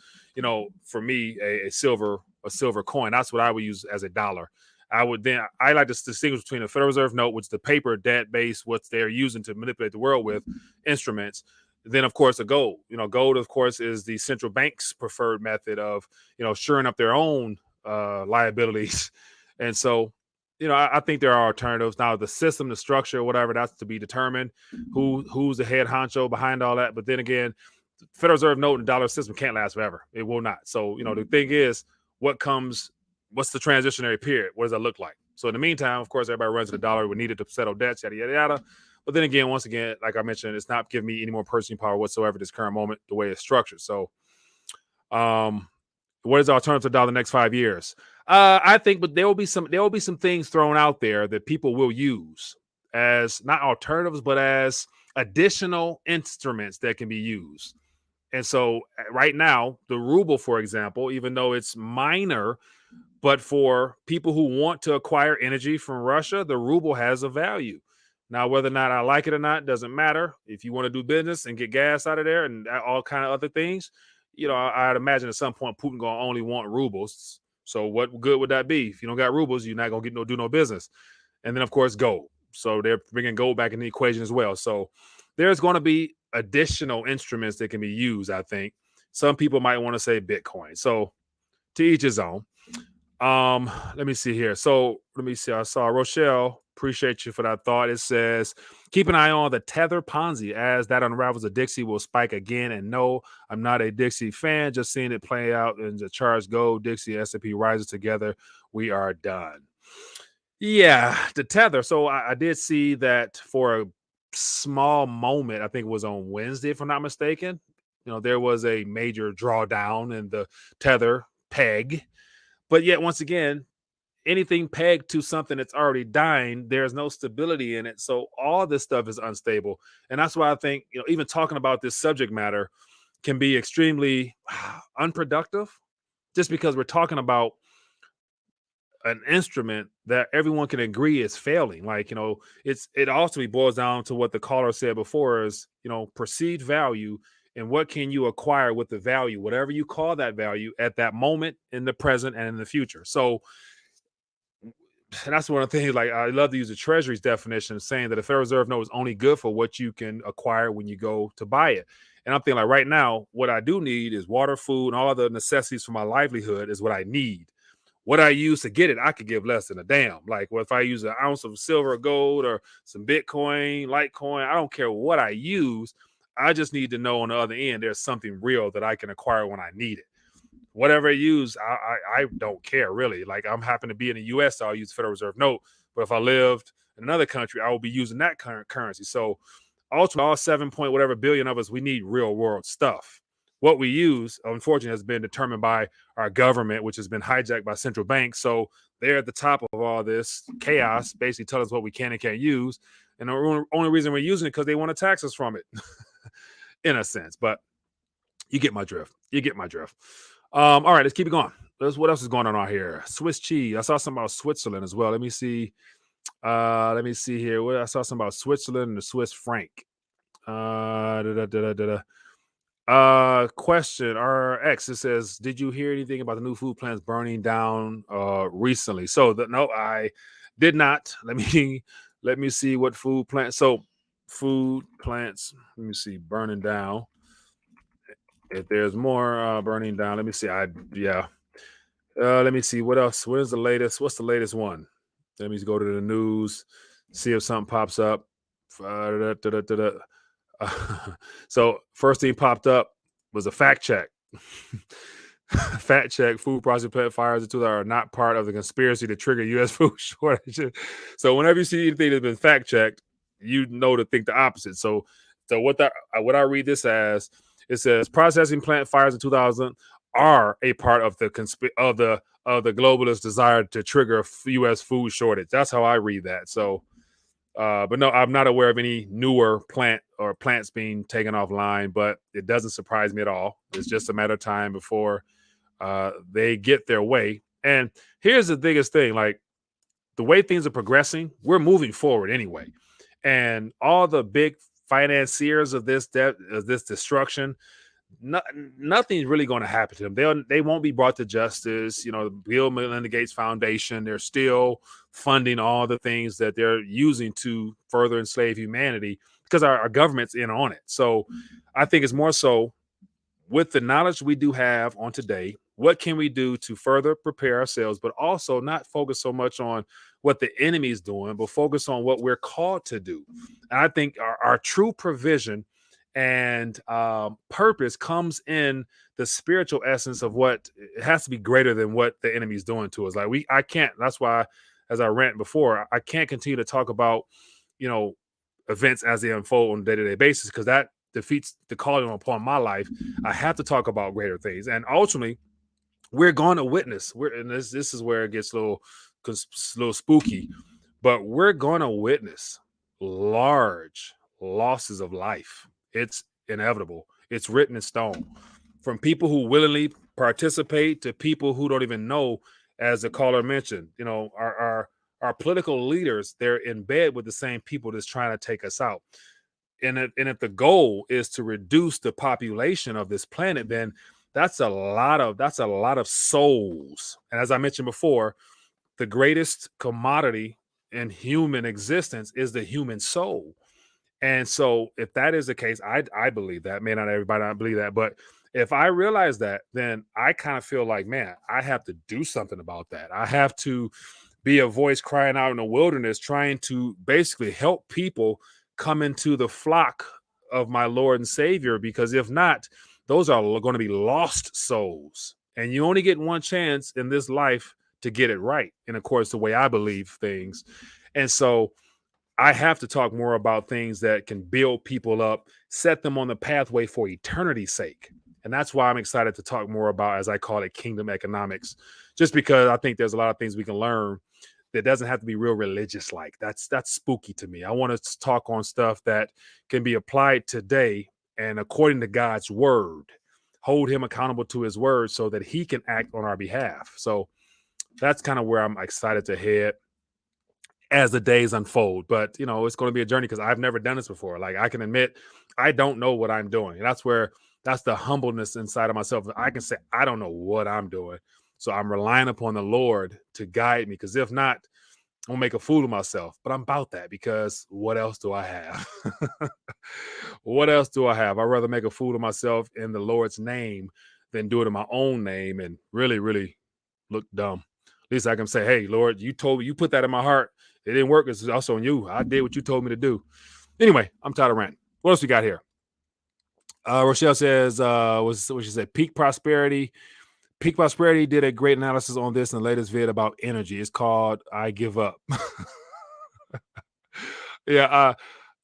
Speaker 4: for me, a silver a silver coin. That's what I would use as a dollar. I like to distinguish between a Federal Reserve note, which is the paper debt base, what they're using to manipulate the world with instruments. Then, of course, a gold. Gold, of course, is the central bank's preferred method of, shoring up their own liabilities. And so, I think there are alternatives. Now, the system, the structure, whatever, that's to be determined. Who's the head honcho behind all that? But then again, Federal Reserve note and dollar system can't last forever. It will not. So, the thing is, what's the transitionary period? What does that look like? So in the meantime, of course, everybody runs to the dollar. We need it to settle debts, yada, yada, yada. But then again, once again, like I mentioned, it's not giving me any more purchasing power whatsoever at this current moment, the way it's structured. So what is the alternative to dollar the next 5 years? I think, but there will be some things thrown out there that people will use as not alternatives, but as additional instruments that can be used. And so right now, the ruble, for example, even though it's minor, but for people who want to acquire energy from Russia, the ruble has a value. Now, whether or not I like it or not, doesn't matter. If you want to do business and get gas out of there and all kind of other things, I'd imagine at some point Putin going to only want rubles. So what good would that be? If you don't got rubles, you're not going to do no business. And then, of course, gold. So they're bringing gold back in the equation as well. So there's going to be additional instruments that can be used, I think. Some people might want to say Bitcoin. So to each his own. Let me see here. So let me see. I saw Rochelle. Appreciate you for that thought. It says, keep an eye on the Tether Ponzi as that unravels. The Dixie will spike again. And no, I'm not a Dixie fan. Just seeing it play out in the charts go. Dixie S&P rises together. We are done. Yeah, the Tether. So I did see that for a small moment. I think it was on Wednesday, if I'm not mistaken. There was a major drawdown in the Tether peg. But yet, once again, anything pegged to something that's already dying, there's no stability in it. So all this stuff is unstable. And that's why I think, even talking about this subject matter can be extremely unproductive, just because we're talking about an instrument that everyone can agree is failing. Like, it also boils down to what the caller said before is, perceived value. And what can you acquire with the value, whatever you call that value at that moment in the present and in the future. So, and that's one of the things, like, I love to use the Treasury's definition, saying that the Federal Reserve note is only good for what you can acquire when you go to buy it. And I'm thinking, like, right now, what I do need is water, food, and all the necessities for my livelihood is what I need. What I use to get it, I could give less than a damn. Like, well, if I use an ounce of silver or gold or some Bitcoin, Litecoin, I don't care what I use. I just need to know on the other end there's something real that I can acquire when I need it. Whatever I use, I don't care, really. Like, I'm happen to be in the U.S., so I'll use the Federal Reserve note. But if I lived in another country, I will be using that currency. So ultimately, all 7 point whatever billion of us, we need real world stuff. What we use, unfortunately, has been determined by our government, which has been hijacked by central banks. So they're at the top of all this chaos, basically telling us what we can and can't use. And the only reason we're using it because they want to tax us from it, in a sense. But you get my drift. All right, let's keep it going. What else is going on out here? Swiss cheese. I saw something about Switzerland as well. Let me see. Here. I saw something about Switzerland and the Swiss franc. Question RX. It says, did you hear anything about the new food plants burning down recently? So no, I did not. Let me see what food plants. So food plants. Let me see, burning down. If there's more burning down, let me see. Let me see what else. What's the latest one? Let me go to the news, see if something pops up. So first thing popped up was a fact check. Fact check: food processing plant fires that are not part of the conspiracy to trigger U.S. food shortage. So whenever you see anything that's been fact checked, you know to think the opposite. So what I read this as, it says processing plant fires in 2000 are a part of the globalist desire to trigger a U.S. food shortage. That's how I read that. So, but no, I'm not aware of any newer plants being taken offline. But it doesn't surprise me at all. It's just a matter of time before they get their way. And here's the biggest thing: like, the way things are progressing, we're moving forward anyway, and all the big financiers of this destruction, nothing's really going to happen to them. They won't be brought to justice. You know, the Bill and Melinda Gates Foundation, they're still funding all the things that they're using to further enslave humanity because our government's in on it. So I think it's more so with the knowledge we do have on today, what can we do to further prepare ourselves, but also not focus so much on what the enemy is doing, but focus on what we're called to do. And I think our true provision and purpose comes in the spiritual essence of what it has to be greater than what the enemy is doing to us. Like I can't, that's why, as I rant before, I can't continue to talk about, you know, events as they unfold on a day-to-day basis, because that defeats the calling upon my life. I have to talk about greater things. And ultimately, we're going to witness. And this is where it gets a little spooky, but we're going to witness large losses of life. It's inevitable. It's written in stone. From people who willingly participate to people who don't even know, as the caller mentioned, you know, our political leaders, they're in bed with the same people that's trying to take us out. And if the goal is to reduce the population of this planet, then that's a lot of souls. And as I mentioned before, the greatest commodity in human existence is the human soul. And so if that is the case, I believe that. May not everybody not believe that, but if I realize that, then I kind of feel like, man, I have to do something about that. I have to be a voice crying out in the wilderness, trying to basically help people come into the flock of my Lord and Savior, because if not, those are going to be lost souls. And you only get one chance in this life to get it right. And of course, the way I believe things. And so I have to talk more about things that can build people up, set them on the pathway for eternity's sake. And that's why I'm excited to talk more about, as I call it, kingdom economics, just because I think there's a lot of things we can learn that doesn't have to be real religious like. That's spooky to me. I want to talk on stuff that can be applied today and according to God's word, hold him accountable to his word so that he can act on our behalf. So that's kind of where I'm excited to head as the days unfold. But, you know, it's going to be a journey because I've never done this before. Like, I can admit I don't know what I'm doing. And that's the humbleness inside of myself. I can say, I don't know what I'm doing. So I'm relying upon the Lord to guide me, because if not, I'm gonna make a fool of myself. But I'm about that, because what else do I have? What else do I have? I'd rather make a fool of myself in the Lord's name than do it in my own name and really, really look dumb. At least I can say, hey, Lord, you put that in my heart. It didn't work. It's also on you. I did what you told me to do. Anyway, I'm tired of ranting. What else we got here? Rochelle says, what she said, Peak Prosperity did a great analysis on this in the latest vid about energy. It's called I Give Up. Yeah,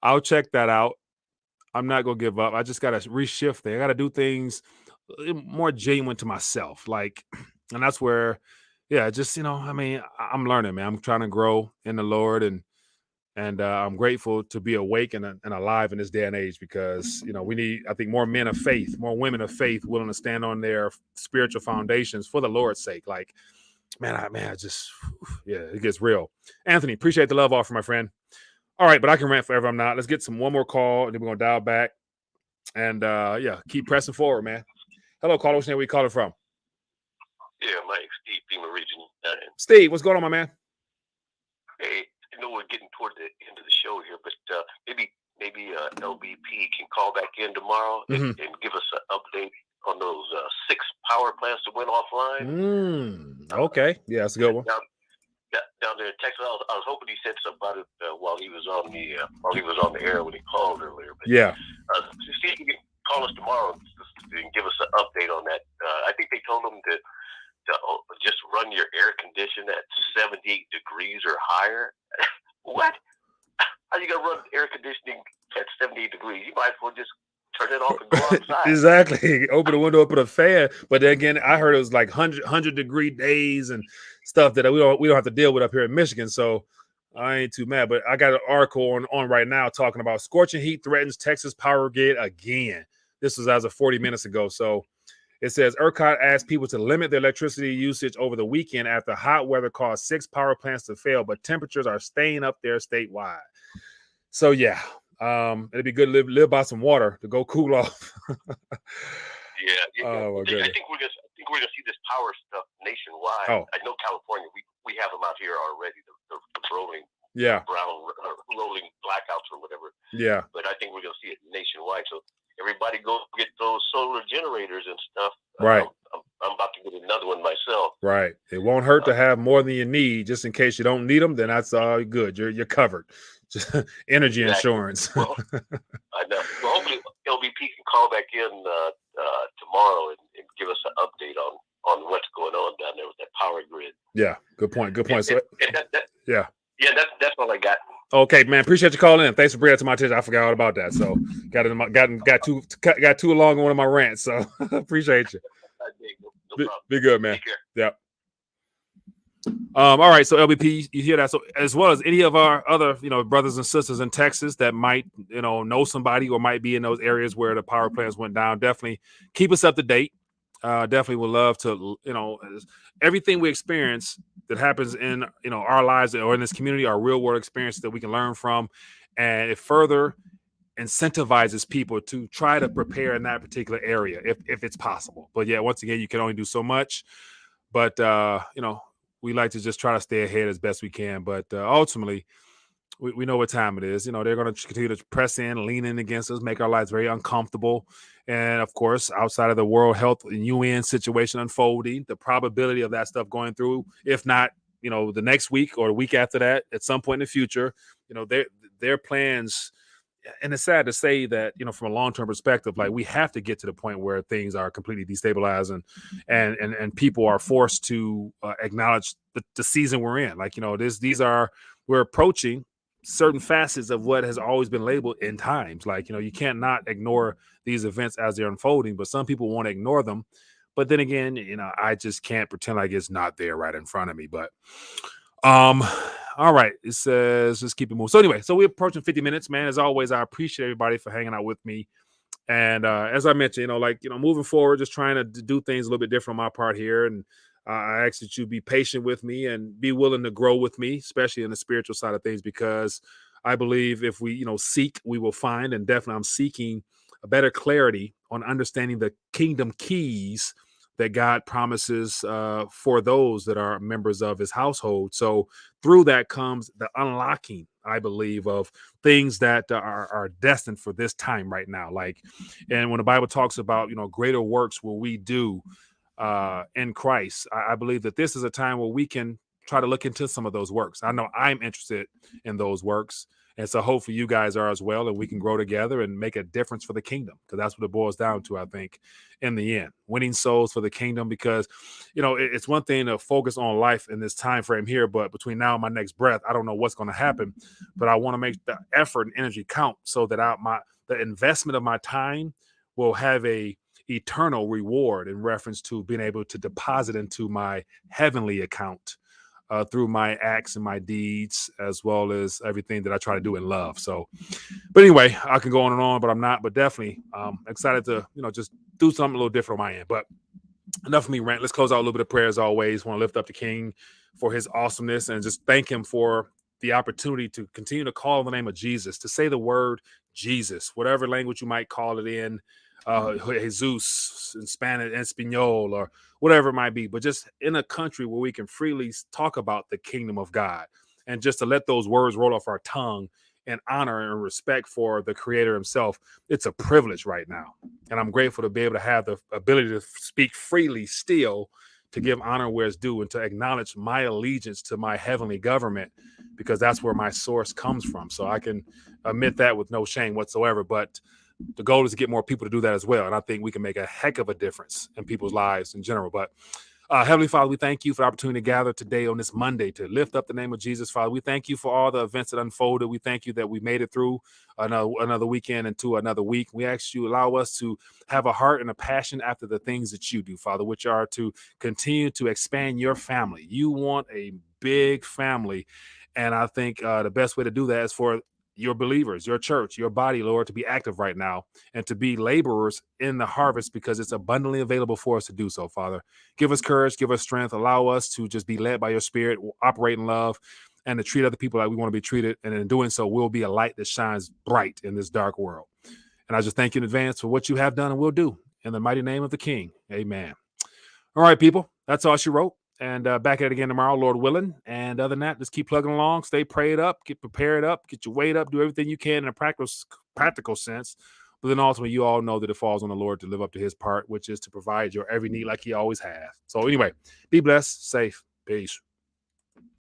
Speaker 4: I'll check that out. I'm not going to give up. I just got to reshift things. I got to do things more genuine to myself. Like, and that's where, yeah, just, you know, I mean, I'm learning, man. I'm trying to grow in the Lord, and I'm grateful to be awake and alive in this day and age, because, you know, we need, I think, more men of faith, more women of faith willing to stand on their spiritual foundations for the Lord's sake. Like, man, I just, yeah, it gets real. Anthony, appreciate the love offer, my friend. All right, but I can rant forever. I'm not. Let's get one more call, and then we're going to dial back. And, yeah, keep pressing forward, man. Hello, caller. What's your name? Where you calling from?
Speaker 8: Yeah, Mike, Steve, FEMA Region 9.
Speaker 4: Steve, what's going on, my man?
Speaker 8: Hey, I know we're getting toward the end of the show here, but maybe LBP can call back in tomorrow and give us an update on those 6 power plants that went offline.
Speaker 4: Okay, yeah, that's a good one.
Speaker 8: Down there in Texas, I was hoping he said something about it while he was on the air when he called earlier. But,
Speaker 4: yeah,
Speaker 8: see if you can call us tomorrow and give us an update on that. I think they told him to just run your air condition at 78 degrees or higher. What? How you gonna run air conditioning at 78 degrees? You might as well just turn it off and go outside.
Speaker 4: Exactly. Open the window, open a fan. But then again, I heard it was like 100 degree days and stuff that we don't have to deal with up here in Michigan. So I ain't too mad. But I got an article on right now talking about scorching heat threatens Texas power grid again. This was as of 40 minutes ago. So it says ERCOT asked people to limit their electricity usage over the weekend after hot weather caused 6 power plants to fail, but temperatures are staying up there statewide. So yeah, it'd be good to live by some water to go cool off.
Speaker 8: Yeah.
Speaker 4: Oh, my
Speaker 8: I
Speaker 4: goodness.
Speaker 8: think we're gonna see this power stuff nationwide.
Speaker 4: Oh.
Speaker 8: I know California, we have them out here already. The rolling, brown rolling blackouts or whatever.
Speaker 4: Yeah.
Speaker 8: But I think we're gonna see it nationwide. So everybody go get those solar generators and stuff.
Speaker 4: Right.
Speaker 8: I'm about to get another one myself.
Speaker 4: Right. It won't hurt to have more than you need, just in case you don't need them. Then that's all good. You're covered. Just energy insurance.
Speaker 8: Well, I know. Well, hopefully LBP can call back in tomorrow and give us an update on what's going on down there with that power grid.
Speaker 4: Yeah. Good point. So,
Speaker 8: yeah, that's all I got.
Speaker 4: Okay, man. Appreciate you calling in. Thanks for bringing it to my attention. I forgot all about that. So got too long on one of my rants. So appreciate you.
Speaker 8: No
Speaker 4: be good, man. Yeah. All right. So LBP, you hear that? So as well as any of our other, brothers and sisters in Texas that might, know somebody or might be in those areas where the power plants went down, definitely keep us up to date. Definitely would love to, everything we experience that happens in, our lives or in this community, our real world experiences that we can learn from. And it further incentivizes people to try to prepare in that particular area if it's possible. But yeah, once again, you can only do so much. But, we like to just try to stay ahead as best we can. But ultimately, we know what time it is. They're going to continue to press in, lean in against us, make our lives very uncomfortable. And of course, outside of the World Health and UN situation unfolding, the probability of that stuff going through, if not, the next week or the week after that, at some point in the future, their plans. And it's sad to say that, from a long-term perspective, like we have to get to the point where things are completely destabilized and people are forced to acknowledge the season we're in. Like, we're approaching certain facets of what has always been labeled end times. Like, you can't not ignore these events as they're unfolding, but some people want to ignore them. But then again, I just can't pretend like it's not there right in front of me. But all right, it says just keep it moving. So anyway, so we're approaching 50 minutes, man. As always, I appreciate everybody for hanging out with me. And as I mentioned, moving forward, just trying to do things a little bit different on my part here. And I ask that you be patient with me and be willing to grow with me, especially in the spiritual side of things, because I believe if we, seek, we will find. And definitely I'm seeking a better clarity on understanding the kingdom keys that God promises for those that are members of his household. So through that comes the unlocking, I believe, of things that are destined for this time right now. Like, and when the Bible talks about, greater works will we do in Christ, I believe that this is a time where we can try to look into some of those works. I know I'm interested in those works. And so hopefully you guys are as well, and we can grow together and make a difference for the kingdom, because that's what it boils down to, I think, in the end. Winning souls for the kingdom, because, it's one thing to focus on life in this time frame here, but between now and my next breath, I don't know what's going to happen, but I want to make the effort and energy count so that the investment of my time will have a eternal reward in reference to being able to deposit into my heavenly account. Through my acts and my deeds, as well as everything that I try to do in love. So, but anyway, I can go on and on, but I'm not. But definitely excited to, just do something a little different on my end. But enough of me rant. Let's close out a little bit of prayer as always. Want to lift up the King for his awesomeness and just thank him for the opportunity to continue to call on the name of Jesus, to say the word Jesus, whatever language you might call it in. Jesus in Spanish, Espanol, or whatever it might be, but just in a country where we can freely talk about the kingdom of God, and just to let those words roll off our tongue in honor and respect for the Creator himself. It's a privilege right now. And I'm grateful to be able to have the ability to speak freely still, to give honor where it's due, and to acknowledge my allegiance to my heavenly government, because that's where my source comes from. So I can admit that with no shame whatsoever. But the goal is to get more people to do that as well. And I think we can make a heck of a difference in people's lives in general. But Heavenly Father, we thank you for the opportunity to gather today on this Monday to lift up the name of Jesus, Father. We thank you for all the events that unfolded. We thank you that we made it through another weekend into another week. We ask you allow us to have a heart and a passion after the things that you do, Father, which are to continue to expand your family. You want a big family. And I think the best way to do that is for your believers, your church, your body, Lord, to be active right now and to be laborers in the harvest, because it's abundantly available for us to do so, Father. Give us courage, give us strength, allow us to just be led by your Spirit, operate in love, and to treat other people like we want to be treated. And in doing so, we'll be a light that shines bright in this dark world. And I just thank you in advance for what you have done and will do. In the mighty name of the King. Amen. All right, people. That's all she wrote. And back at it again tomorrow, Lord willing. And other than that, just keep plugging along. Stay prayed up. Get prepared up. Get your weight up. Do everything you can in a practical sense. But then ultimately, you all know that it falls on the Lord to live up to his part, which is to provide your every need like he always has. So anyway, be blessed, safe. Peace.